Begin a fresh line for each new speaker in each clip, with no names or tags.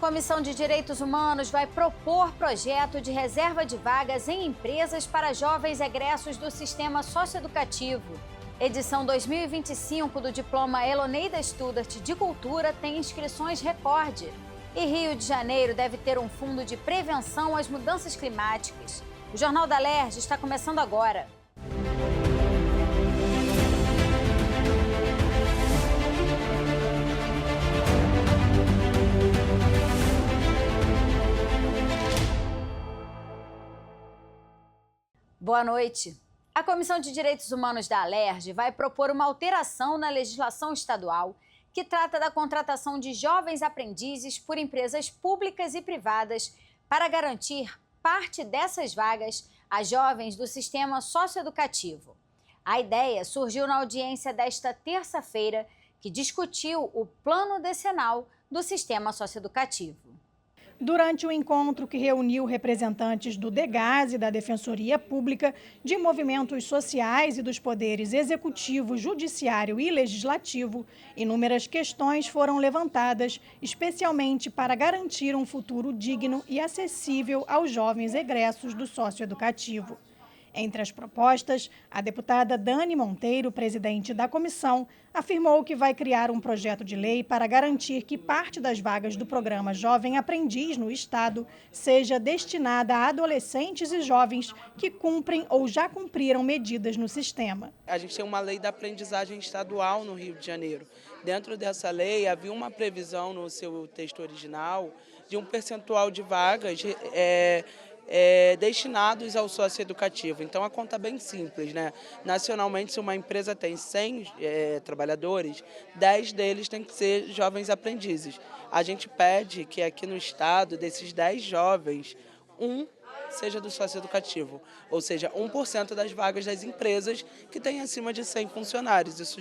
Comissão de Direitos Humanos vai propor projeto de reserva de vagas em empresas para jovens egressos do sistema socioeducativo. Edição 2025 do diploma Eloneida Studart de Cultura tem inscrições recorde. E Rio de Janeiro deve ter um fundo de prevenção às mudanças climáticas. O Jornal da Alerj está começando agora. Boa noite. A Comissão de Direitos Humanos da Alerj vai propor uma alteração na legislação estadual que trata da contratação de jovens aprendizes por empresas públicas e privadas para garantir parte dessas vagas a jovens do sistema socioeducativo. A ideia surgiu na audiência desta terça-feira, que discutiu o plano decenal do sistema socioeducativo.
Durante o encontro que reuniu representantes do DEGAS e da Defensoria Pública, de movimentos sociais e dos poderes executivo, judiciário e legislativo, inúmeras questões foram levantadas, especialmente para garantir um futuro digno e acessível aos jovens egressos do socioeducativo. Entre as propostas, a deputada Dani Monteiro, presidente da comissão, afirmou que vai criar um projeto de lei para garantir que parte das vagas do programa Jovem Aprendiz no Estado seja destinada a adolescentes e jovens que cumprem ou já cumpriram medidas no sistema.
A gente tem uma lei da aprendizagem estadual no Rio de Janeiro. Dentro dessa lei, havia uma previsão no seu texto original de um percentual de vagas destinados ao socioeducativo. Então, a conta é bem simples, né? Nacionalmente, se uma empresa tem 100 trabalhadores, 10 deles têm que ser jovens aprendizes. A gente pede que aqui no estado, desses 10 jovens, seja do socioeducativo, ou seja, 1% das vagas das empresas que têm acima de 100 funcionários.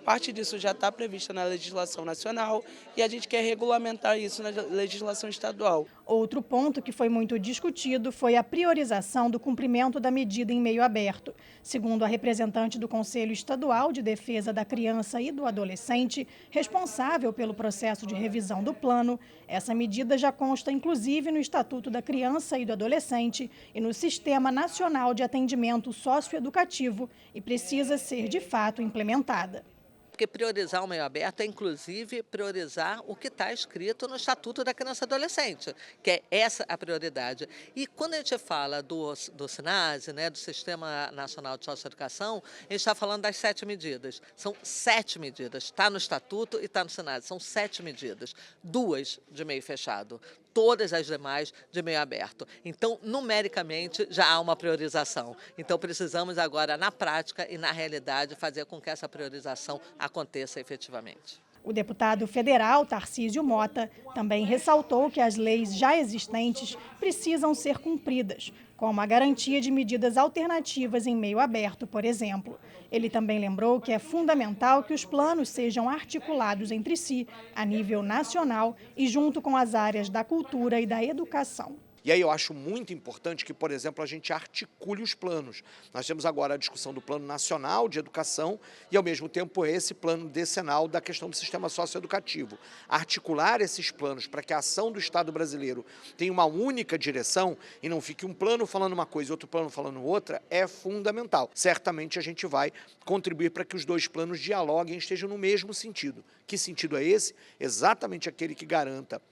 Parte disso já está prevista na legislação nacional e a gente quer regulamentar isso na legislação estadual.
Outro ponto que foi muito discutido foi a priorização do cumprimento da medida em meio aberto. Segundo a representante do Conselho Estadual de Defesa da Criança e do Adolescente, responsável pelo processo de revisão do plano, essa medida já consta inclusive no Estatuto da Criança e do Adolescente e no Sistema Nacional de Atendimento Socioeducativo e precisa ser, de fato, implementada.
Porque priorizar o meio aberto é, inclusive, priorizar o que está escrito no Estatuto da Criança e Adolescente, que é essa a prioridade. E quando a gente fala do SNASE, né, do Sistema Nacional de Socioeducação, a gente está falando das 7 medidas. São 7 medidas, está no Estatuto e está no SNASE, são 7 medidas, 2 de meio fechado. Todas as demais de meio aberto. Então, numericamente, já há uma priorização. Então, precisamos agora, na prática e na realidade, fazer com que essa priorização aconteça efetivamente.
O deputado federal Tarcísio Mota também ressaltou que as leis já existentes precisam ser cumpridas, como a garantia de medidas alternativas em meio aberto, por exemplo. Ele também lembrou que é fundamental que os planos sejam articulados entre si, a nível nacional e junto com as áreas da cultura e da educação.
E aí eu acho muito importante que, por exemplo, a gente articule os planos. Nós temos agora a discussão do Plano Nacional de Educação e, ao mesmo tempo, esse plano decenal da questão do sistema socioeducativo. Articular esses planos para que a ação do Estado brasileiro tenha uma única direção e não fique um plano falando uma coisa e outro plano falando outra é fundamental. Certamente a gente vai contribuir para que os dois planos dialoguem e estejam no mesmo sentido. Que sentido é esse? Exatamente aquele que garanta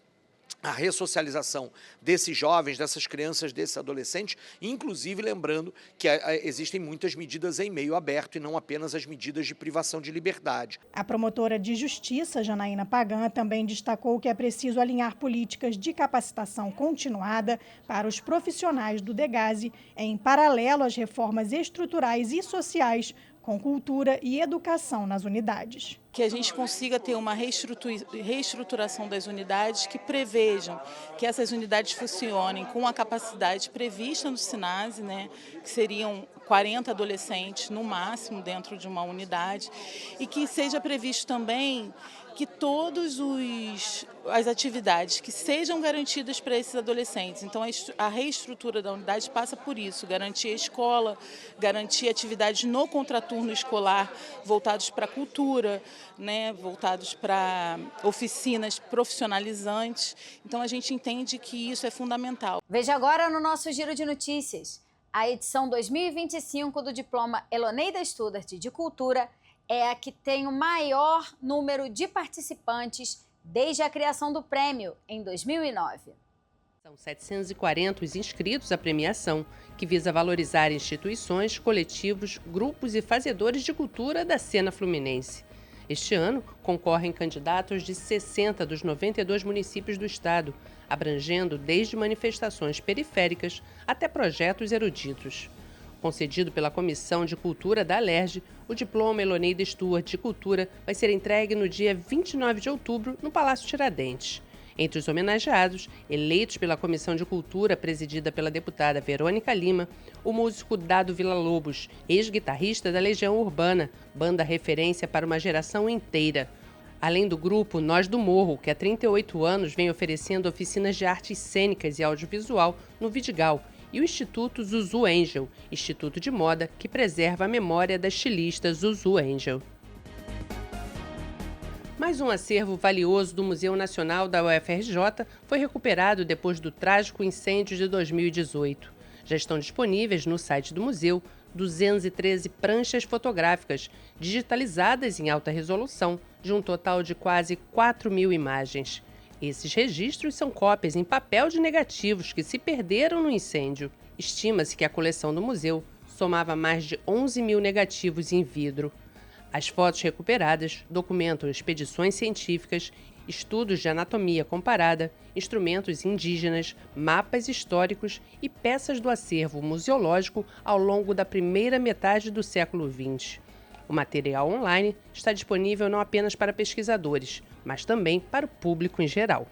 a ressocialização desses jovens, dessas crianças, desses adolescentes, inclusive lembrando que existem muitas medidas em meio aberto e não apenas as medidas de privação de liberdade.
A promotora de justiça, Janaína Pagan, também destacou que é preciso alinhar políticas de capacitação continuada para os profissionais do DEGASE em paralelo às reformas estruturais e sociais com cultura e educação nas unidades.
Que a gente consiga ter uma reestruturação das unidades que prevejam que essas unidades funcionem com a capacidade prevista no SNASE, né, que seriam 40 adolescentes no máximo dentro de uma unidade, e que seja previsto também que todas as atividades que sejam garantidas para esses adolescentes. Então, a reestrutura da unidade passa por isso, garantir a escola, garantir atividades no contraturno escolar voltados para a cultura, né, voltados para oficinas profissionalizantes. Então, a gente entende que isso é fundamental.
Veja agora no nosso Giro de Notícias. A edição 2025 do Diploma Eloneida Studart de Cultura é a que tem o maior número de participantes desde a criação do prêmio, em 2009.
São 740 os inscritos à premiação, que visa valorizar instituições, coletivos, grupos e fazedores de cultura da cena fluminense. Este ano, concorrem candidatos de 60 dos 92 municípios do estado, abrangendo desde manifestações periféricas até projetos eruditos. Concedido pela Comissão de Cultura da Alerj, o Diploma Eloneida Studart de Cultura vai ser entregue no dia 29 de outubro no Palácio Tiradentes. Entre os homenageados, eleitos pela Comissão de Cultura, presidida pela deputada Verônica Lima, o músico Dado Villa-Lobos, ex-guitarrista da Legião Urbana, banda referência para uma geração inteira. Além do grupo Nós do Morro, que há 38 anos vem oferecendo oficinas de artes cênicas e audiovisual no Vidigal, e o Instituto Zuzu Angel, instituto de moda que preserva a memória da estilista Zuzu Angel. Mais um acervo valioso do Museu Nacional da UFRJ foi recuperado depois do trágico incêndio de 2018. Já estão disponíveis no site do museu 213 pranchas fotográficas, digitalizadas em alta resolução, de um total de quase 4.000 imagens. Esses registros são cópias em papel de negativos que se perderam no incêndio. Estima-se que a coleção do museu somava mais de 11.000 negativos em vidro. As fotos recuperadas documentam expedições científicas, estudos de anatomia comparada, instrumentos indígenas, mapas históricos e peças do acervo museológico ao longo da primeira metade do século XX. O material online está disponível não apenas para pesquisadores, mas também para o público em geral.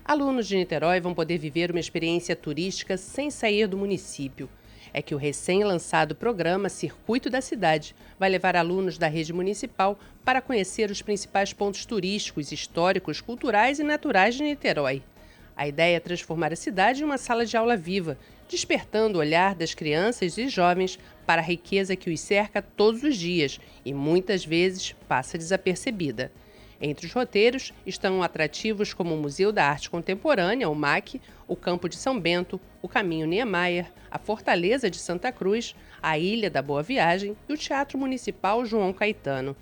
Alunos de Niterói vão poder viver uma experiência turística sem sair do município. É que o recém-lançado programa Circuito da Cidade vai levar alunos da rede municipal para conhecer os principais pontos turísticos, históricos, culturais e naturais de Niterói. A ideia é transformar a cidade em uma sala de aula viva, despertando o olhar das crianças e jovens para a riqueza que os cerca todos os dias e muitas vezes passa desapercebida. Entre os roteiros estão atrativos como o Museu da Arte Contemporânea, o MAC, o Campo de São Bento, o Caminho Niemeyer, a Fortaleza de Santa Cruz, a Ilha da Boa Viagem e o Teatro Municipal João Caetano.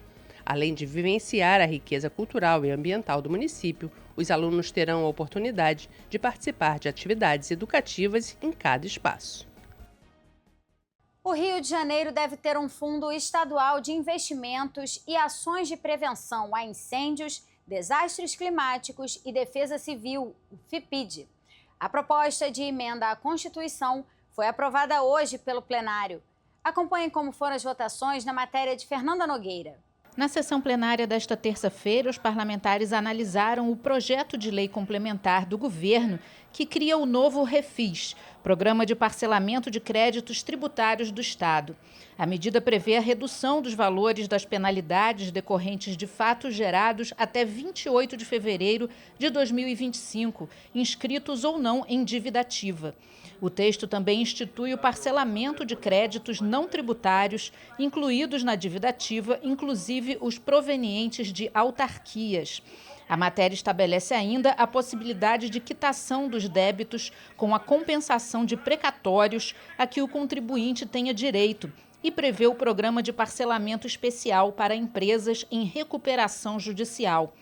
Além de vivenciar a riqueza cultural e ambiental do município, os alunos terão a oportunidade de participar de atividades educativas em cada espaço.
O Rio de Janeiro deve ter um fundo estadual de investimentos e ações de prevenção a incêndios, desastres climáticos e defesa civil, o FIPID. A proposta de emenda à Constituição foi aprovada hoje pelo plenário. Acompanhe como foram as votações na matéria de Fernanda Nogueira.
Na sessão plenária desta terça-feira, os parlamentares analisaram o projeto de lei complementar do governo que cria o novo Refis, Programa de Parcelamento de Créditos Tributários do Estado. A medida prevê a redução dos valores das penalidades decorrentes de fatos gerados até 28 de fevereiro de 2025, inscritos ou não em dívida ativa. O texto também institui o parcelamento de créditos não tributários, incluídos na dívida ativa, inclusive os provenientes de autarquias. A matéria estabelece ainda a possibilidade de quitação dos débitos com a compensação de precatórios a que o contribuinte tenha direito e prevê o programa de parcelamento especial para empresas em recuperação judicial.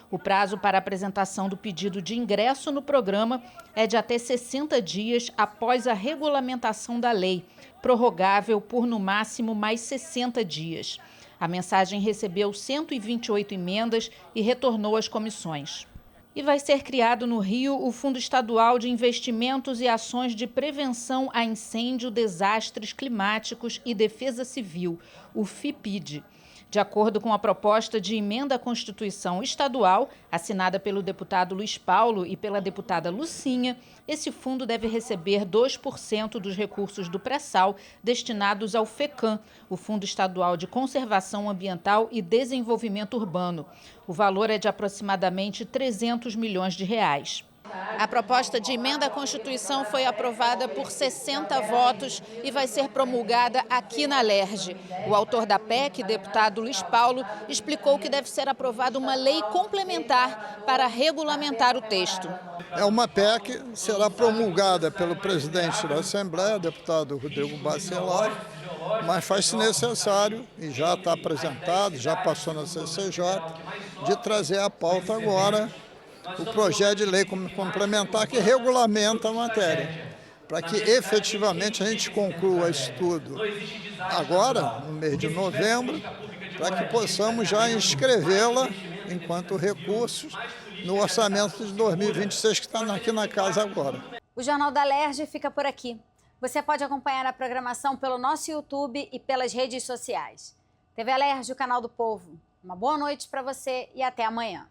O prazo para apresentação do pedido de ingresso no programa é de até 60 dias após a regulamentação da lei, prorrogável por no máximo mais 60 dias. A mensagem recebeu 128 emendas e retornou às comissões. E vai ser criado no Rio o Fundo Estadual de Investimentos e Ações de Prevenção a Incêndio, Desastres Climáticos e Defesa Civil, o FIPID. De acordo com a proposta de emenda à Constituição Estadual, assinada pelo deputado Luiz Paulo e pela deputada Lucinha, esse fundo deve receber 2% dos recursos do pré-sal destinados ao FECAM, o Fundo Estadual de Conservação Ambiental e Desenvolvimento Urbano. O valor é de aproximadamente 300 milhões de reais. A proposta de emenda à Constituição foi aprovada por 60 votos e vai ser promulgada aqui na LERJ. O autor da PEC, deputado Luiz Paulo, explicou que deve ser aprovada uma lei complementar para regulamentar o texto.
É uma PEC, será promulgada pelo presidente da Assembleia, deputado Rodrigo Bacelar, mas faz-se necessário, e já está apresentado, já passou na CCJ, de trazer à pauta agora o projeto de lei complementar que regulamenta a matéria, para que efetivamente a gente conclua isso tudo agora, no mês de novembro, para que possamos já inscrevê-la enquanto recursos no orçamento de 2026 que está aqui na casa agora.
O Jornal da LERJ fica por aqui. Você pode acompanhar a programação pelo nosso YouTube e pelas redes sociais. TV LERJ, o canal do povo. Uma boa noite para você e até amanhã.